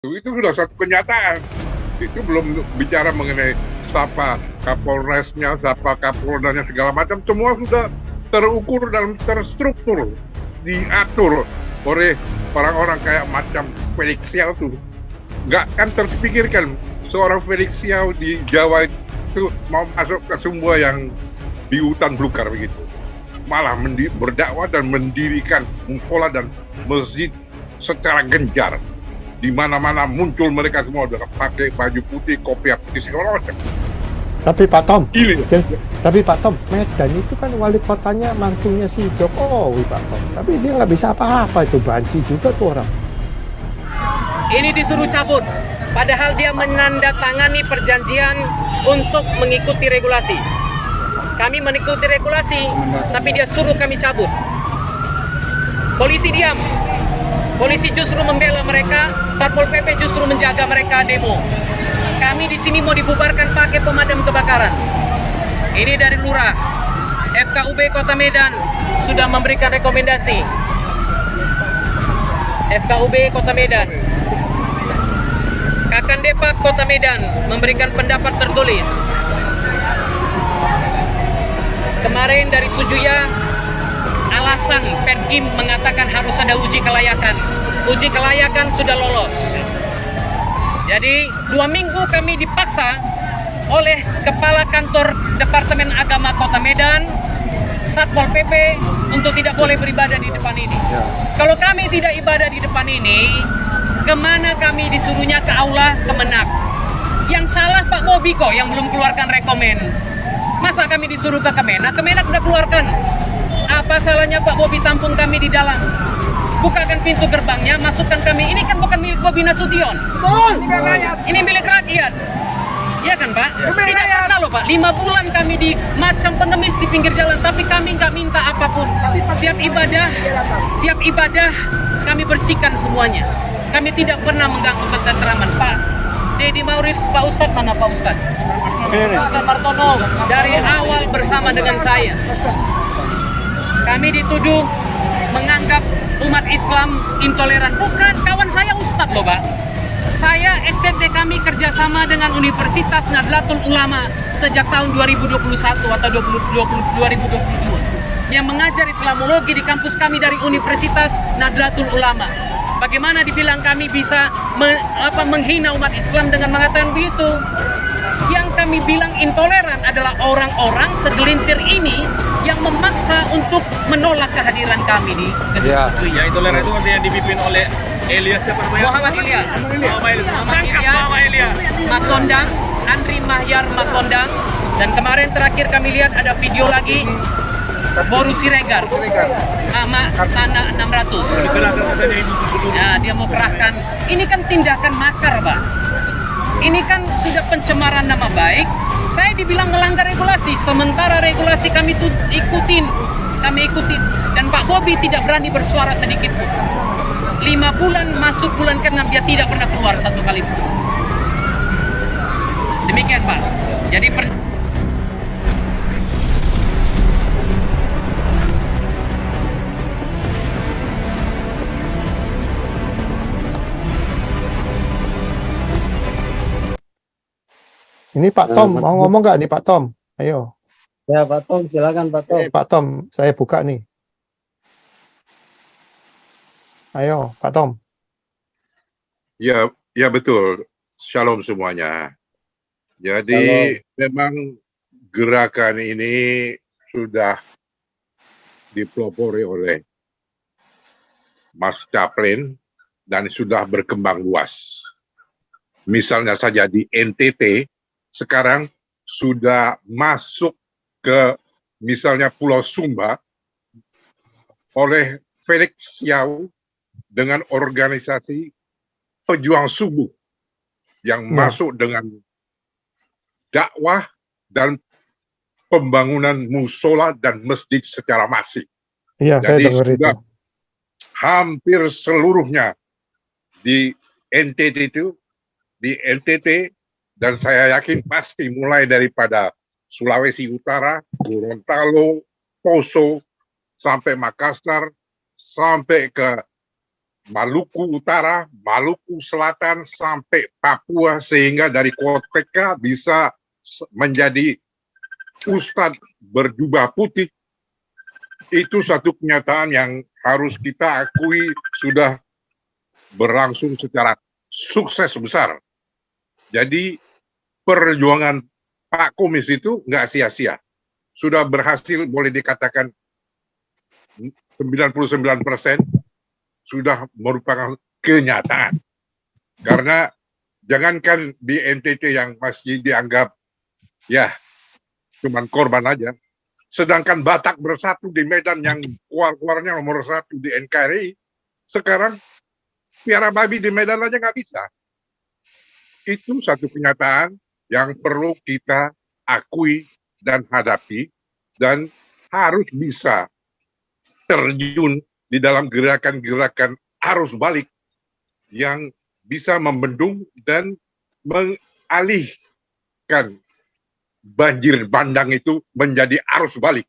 Itu sudah satu kenyataan. Itu belum bicara mengenai siapa Kapolresnya, siapa Kapoldanya, segala macam. Semua sudah terukur dan terstruktur, diatur oleh orang-orang kayak macam Felix Xiao tuh. Nggak kan terpikirkan seorang Felix Xiao di Jawa itu mau masuk ke sebuah yang di hutan belukar begitu. Malah berdakwah dan mendirikan musola dan masjid secara gencar. Di mana-mana muncul mereka semua dengan pakai baju putih, kopiah putih, segala macam. Tapi Pak Tom, Ini. tapi Pak Tom, Medan itu kan wali kotanya mantunya si Jokowi, Pak Tom. Tapi dia nggak bisa apa-apa, itu banci juga tuh orang. Ini disuruh cabut, padahal dia menandatangani perjanjian untuk mengikuti regulasi. Kami mengikuti regulasi, tapi dia suruh kami cabut. Polisi diam. Polisi justru membela mereka, Satpol PP justru menjaga mereka demo. Kami di sini mau dibubarkan pakai pemadam kebakaran. Ini dari Lurah. FKUB Kota Medan sudah memberikan rekomendasi. FKUB Kota Medan. Kakandepak Kota Medan memberikan pendapat tertulis. Kemarin dari Sujuya, alasan Perkim mengatakan harus ada uji kelayakan. Uji kelayakan sudah lolos. Jadi 2 minggu kami dipaksa oleh Kepala Kantor Departemen Agama Kota Medan, Satpol PP untuk tidak boleh beribadah di depan ini. Kalau kami tidak ibadah di depan ini, kemana kami disuruhnya? Ke aula Kemenak. Yang salah Pak Bobi kok yang belum keluarkan rekomen. Masa kami disuruh ke Kemenak? Kemenak udah keluarkan. Apa salahnya Pak Bobi tampung kami di dalam? Bukakan pintu gerbangnya, masukkan kami. Ini kan bukan milik Bobi Nasution. Betul. Ini milik rakyat. Iya kan Pak? Tidak pernah loh Pak. 5 bulan kami di macam pengemis di pinggir jalan, tapi kami nggak minta apapun. Siap ibadah, kami bersihkan semuanya. Kami tidak pernah mengganggu ketentraman Pak. Deddy Maurits, Pak Ustadz, mana Pak Ustadz? Ustadz Martono dari awal bersama dengan saya. Kami dituduh menganggap umat Islam intoleran. Bukan, kawan saya Ustadz loh Pak. Saya STT kami kerjasama dengan Universitas Nahdlatul Ulama sejak tahun 2021 atau 2022 yang mengajar Islamologi di kampus kami dari Universitas Nahdlatul Ulama. Bagaimana dibilang kami bisa menghina umat Islam dengan mengatakan begitu? Yang kami bilang intoleran adalah orang-orang segelintir ini yang memaksa untuk menolak kehadiran kami di gedung itu. Ya, intoleran itu yang dipimpin oleh Elias siapa namanya? Muhammad Ilyas. Muhammad Ilyas. Matondang, Andri Mahyar Matondang. Dan kemarin terakhir kami lihat ada video lagi Boru Siregar sama Tanah 600. Nah, dia mau kerahkan. Ini kan tindakan makar, Pak. Ini kan sudah pencemaran nama baik. Saya dibilang melanggar regulasi, sementara regulasi kami ikutin. Dan Pak Bobi tidak berani bersuara sedikit pun. 5 bulan masuk bulan ke-6 dia tidak pernah keluar satu kali pun. Demikian Pak. Jadi Ini Pak Tom, mau ngomong nggak nih Pak Tom? Ayo. Ya Pak Tom, silakan Pak Tom. Pak Tom, saya buka nih. Ayo Pak Tom. Ya betul. Shalom semuanya. Jadi memang gerakan ini sudah dipelopori oleh Mas Chaplin dan sudah berkembang luas. Misalnya saja di NTT, sekarang sudah masuk ke misalnya Pulau Sumba oleh Felix Xiao dengan organisasi pejuang subuh yang masuk dengan dakwah dan pembangunan musola dan masjid secara masif. Iya, saya Jadi dengar sudah itu. hampir seluruhnya di NTT dan saya yakin pasti mulai daripada Sulawesi Utara, Gorontalo, Poso, sampai Makassar, sampai ke Maluku Utara, Maluku Selatan, sampai Papua, sehingga dari koteka bisa menjadi ustadz berjubah putih. Itu satu kenyataan yang harus kita akui sudah berlangsung secara sukses besar. Jadi perjuangan Pak Kumis itu nggak sia-sia. Sudah berhasil, boleh dikatakan 99% sudah merupakan kenyataan. Karena jangankan di NTT yang masih dianggap ya cuman korban aja, sedangkan Batak Bersatu di Medan yang keluarnya nomor 1 di NKRI, sekarang piara babi di Medan aja nggak bisa. Itu satu kenyataan yang perlu kita akui dan hadapi, dan harus bisa terjun di dalam gerakan-gerakan arus balik yang bisa membendung dan mengalihkan banjir bandang itu menjadi arus balik,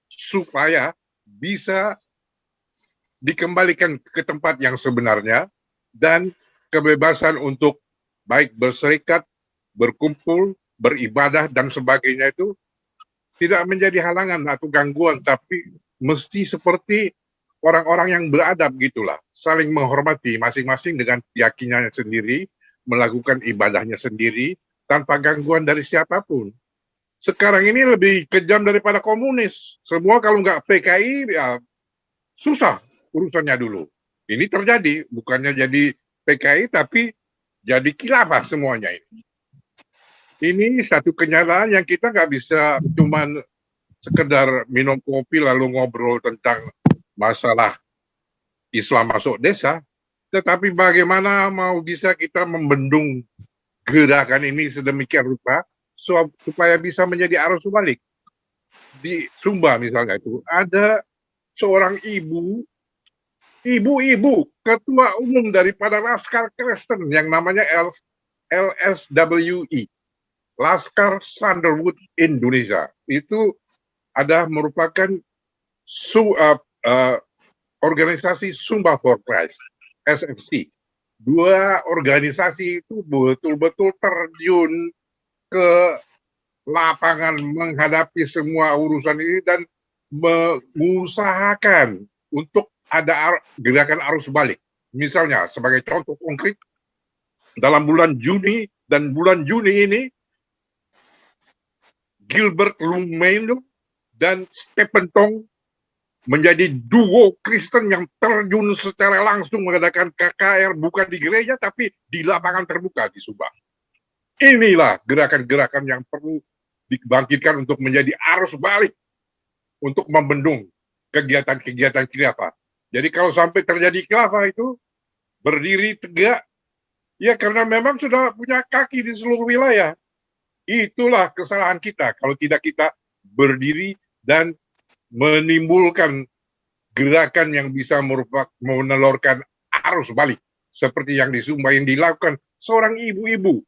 supaya bisa dikembalikan ke tempat yang sebenarnya, dan kebebasan untuk baik berserikat, berkumpul, beribadah, dan sebagainya itu tidak menjadi halangan atau gangguan, tapi mesti seperti orang-orang yang beradab gitulah, saling menghormati masing-masing dengan keyakinannya sendiri, melakukan ibadahnya sendiri, tanpa gangguan dari siapapun. Sekarang ini lebih kejam daripada komunis. Semua kalau nggak PKI, ya susah urusannya dulu. Ini terjadi, bukannya jadi PKI, tapi jadi khilafah semuanya ini. Ini satu kenyataan yang kita nggak bisa cuman sekedar minum kopi lalu ngobrol tentang masalah Islam masuk desa, tetapi bagaimana mau bisa kita membendung gerakan ini sedemikian rupa supaya bisa menjadi arus balik. Di Sumba misalnya itu ada seorang ibu-ibu ketua umum daripada Laskar Kristen yang namanya LSWI, Laskar Sandalwood Indonesia. Itu ada merupakan organisasi Sumba for Christ, SFC. Dua organisasi itu betul-betul terjun ke lapangan menghadapi semua urusan ini dan mengusahakan untuk ada gerakan arus balik. Misalnya sebagai contoh konkret, dalam bulan Juni dan bulan Juni ini Gilbert Lumain dan Stephen Tong menjadi duo Kristen yang terjun secara langsung mengadakan KKR bukan di gereja tapi di lapangan terbuka di Subang. Inilah gerakan-gerakan yang perlu dibangkitkan untuk menjadi arus balik untuk membendung kegiatan-kegiatan khilafah. Jadi kalau sampai terjadi khilafah itu berdiri tegak, ya karena memang sudah punya kaki di seluruh wilayah. Itulah kesalahan kita kalau tidak kita berdiri dan menimbulkan gerakan yang bisa menelurkan arus balik seperti yang di Sumba yang dilakukan seorang ibu-ibu.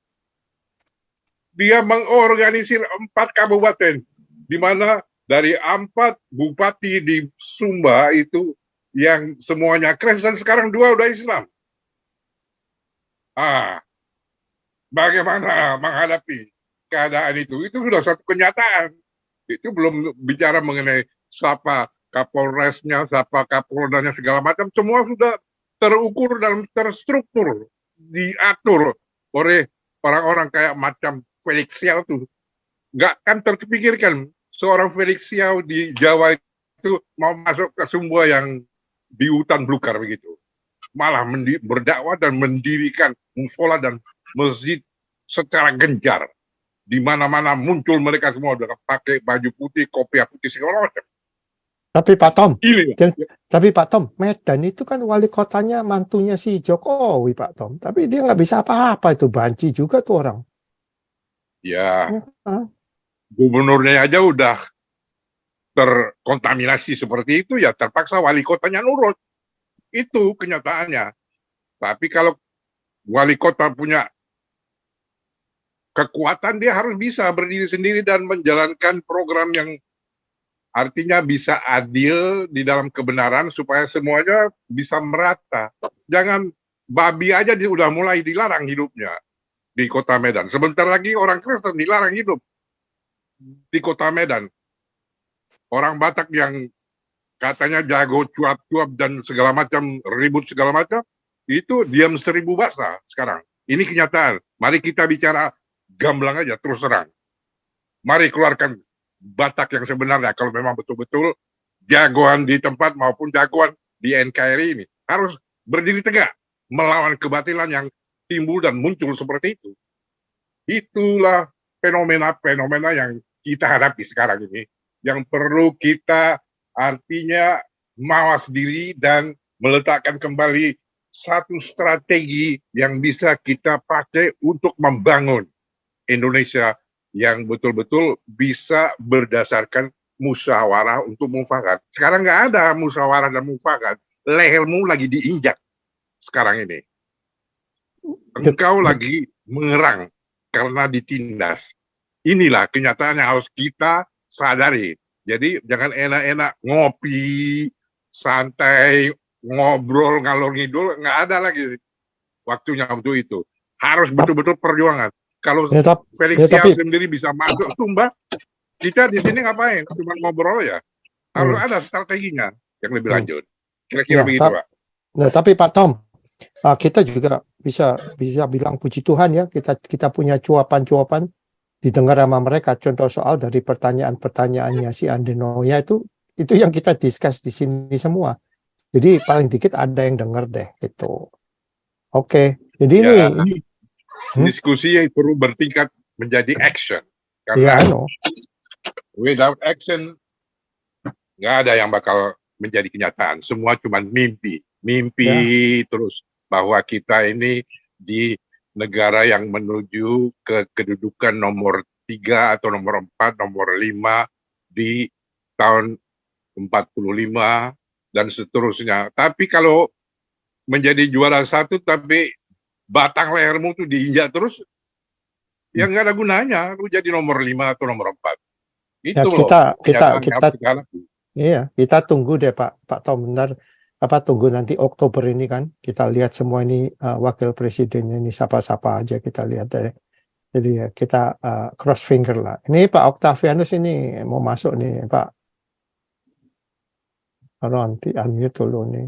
Dia mengorganisir 4 kabupaten, di mana dari 4 bupati di Sumba itu yang semuanya Kristen, sekarang 2 udah Islam. Bagaimana menghadapi keadaan itu? Itu sudah satu kenyataan. Itu belum bicara mengenai siapa Kapolresnya, siapa Kapoldanya, segala macam. Semua sudah terukur dan terstruktur, diatur oleh orang-orang kayak macam Felix Xiao tuh. Nggak kan terpikirkan seorang Felix Xiao di Jawa itu mau masuk ke Sumba yang di hutan belukar begitu. Malah berdakwah dan mendirikan musola dan masjid secara gencar. Di mana-mana muncul mereka semua dengan pakai baju putih, kopiah putih, segala macam. Tapi Pak Tom, Medan itu kan wali kotanya mantunya si Jokowi, Pak Tom. Tapi dia nggak bisa apa-apa, itu banci juga tuh orang. Ya, gubernurnya aja udah terkontaminasi seperti itu, ya terpaksa wali kotanya nurut. Itu kenyataannya. Tapi kalau wali kota punya kekuatan, dia harus bisa berdiri sendiri dan menjalankan program yang Artinya bisa adil di dalam kebenaran supaya semuanya bisa merata. Jangan babi aja udah mulai dilarang hidupnya di kota Medan. Sebentar lagi orang Kristen dilarang hidup di kota Medan. Orang Batak yang katanya jago cuap-cuap dan segala macam, ribut segala macam, itu diam 1000 bahasa sekarang. Ini kenyataan. Mari kita bicara gamblang aja, terus terang. Mari keluarkan Batak yang sebenarnya, kalau memang betul-betul jagoan di tempat maupun jagoan di NKRI ini. Harus berdiri tegak, melawan kebatilan yang timbul dan muncul seperti itu. Itulah fenomena-fenomena yang kita hadapi sekarang ini, yang perlu kita artinya mawas diri dan meletakkan kembali satu strategi yang bisa kita pakai untuk membangun Indonesia yang betul-betul bisa berdasarkan musyawarah untuk mufakat. Sekarang nggak ada musyawarah dan mufakat. Lehermu lagi diinjak sekarang ini. Engkau lagi mengerang karena ditindas. Inilah kenyataan yang harus kita sadari. Jadi jangan enak-enak ngopi, santai, ngobrol, ngalor ngidul, nggak ada lagi waktunya untuk itu. Harus betul-betul perjuangan. Kalau Felix Siap sendiri bisa masuk Sumba, kita di sini ngapain? Cuma ngobrol ya. Harus ada strateginya yang lebih lanjut. Kira-kira begitu, Pak. Nah, tapi Pak Tom, kita juga bisa bilang puji Tuhan ya, kita punya cuapan-cuapan didengar sama mereka. Contoh soal dari pertanyaan-pertanyaannya si Andenoya itu yang kita discuss di sini semua. Jadi paling dikit ada yang dengar deh gitu. Oke. Jadi ya, ini diskusi yang perlu bertingkat menjadi action. Karena without action nggak ada yang bakal menjadi kenyataan. Semua cuma mimpi terus bahwa kita ini di negara yang menuju ke kedudukan nomor 3 atau nomor 4, nomor 5 di tahun 45 dan seterusnya. Tapi kalau menjadi juara 1 tapi batang lehermu tuh diinjak terus, ya nggak ada gunanya. Lu jadi nomor 5 atau nomor 4. Itu kita tunggu deh Pak Tom, benar tunggu nanti Oktober ini kan, kita lihat semua ini wakil presidennya ini siapa-siapa aja kita lihat deh. Jadi ya kita cross finger lah. Ini Pak Octavianus ini mau masuk nih Pak. Nanti unmute dulu nih.